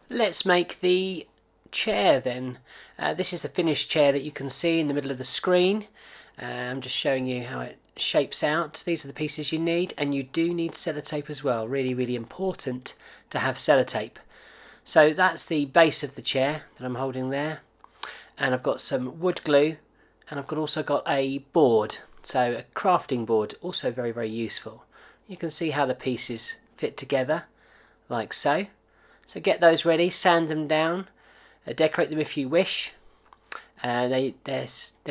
Let's make the chair then. This is the finished chair that you can see in the middle of the screen. I'm just showing you how it shapes out. These are the pieces you need, and you do need sellotape as well. Really important to have sellotape. So that's the base of the chair that I'm holding there, and I've got some wood glue, and I've also got a board, so a crafting board, also very useful. You can see how the pieces fit together like so. So get those ready, sand them down, decorate them if you wish. They're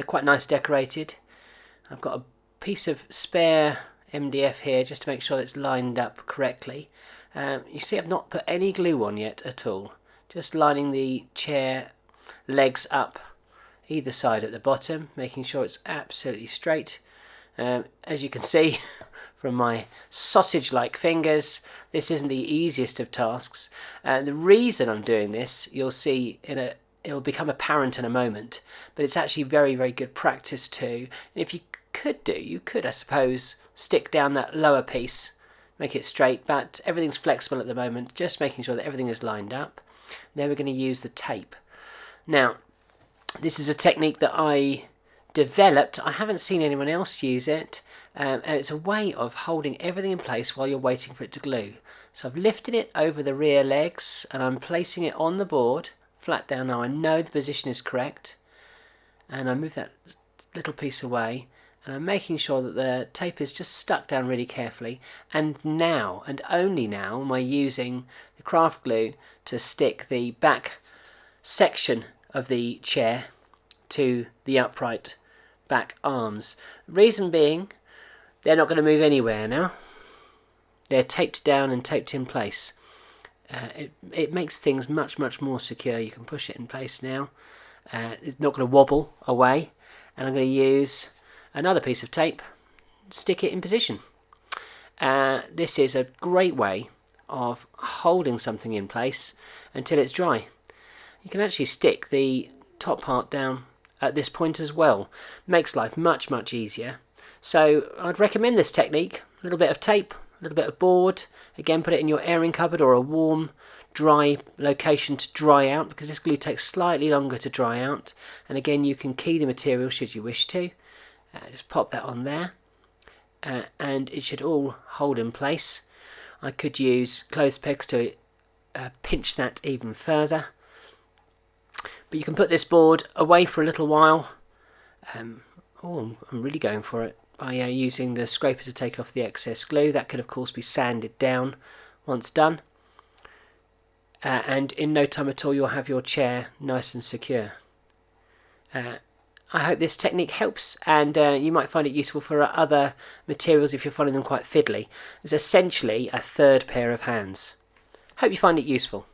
quite nice decorated. I've got a piece of spare MDF here just to make sure that it's lined up correctly. You see I've not put any glue on yet at all, just lining the chair legs up either side at the bottom, making sure it's absolutely straight. As you can see from my sausage-like fingers, this isn't the easiest of tasks. The reason I'm doing this, you'll see it'll become apparent in a moment, but it's actually very good practice too. And if you could I suppose stick down that lower piece, make it straight, but everything's flexible at the moment, just making sure that everything is lined up. Then we're going to use the tape. Now, this is a technique that I developed. I haven't seen anyone else use it, and it's a way of holding everything in place while you're waiting for it to glue. So I've lifted it over the rear legs and I'm placing it on the board flat down. Now I know the position is correct, and I move that little piece away, and I'm making sure that the tape is just stuck down really carefully. And now, and only now, am I using the craft glue to stick the back section of the chair to the upright back arms. Reason being, they're not going to move anywhere now. They're taped down and taped in place. It makes things much more secure. You can push it in place now. It's not going to wobble away. And I'm going to use another piece of tape, stick it in position. This is a great way of holding something in place until it's dry. You can actually stick the top part down at this point as well. Makes life much easier. So I'd recommend this technique. A little bit of tape, a little bit of board. Again, put it in your airing cupboard or a warm, dry location to dry out, because this glue takes slightly longer to dry out. And again, you can key the material should you wish to. Just pop that on there, and it should all hold in place. I could use clothes pegs to pinch that even further. But you can put this board away for a little while. I'm really going for it by using the scraper to take off the excess glue. That could of course be sanded down once done. And in no time at all you'll have your chair nice and secure. I hope this technique helps, and you might find it useful for other materials if you're finding them quite fiddly. It's essentially a third pair of hands. Hope you find it useful.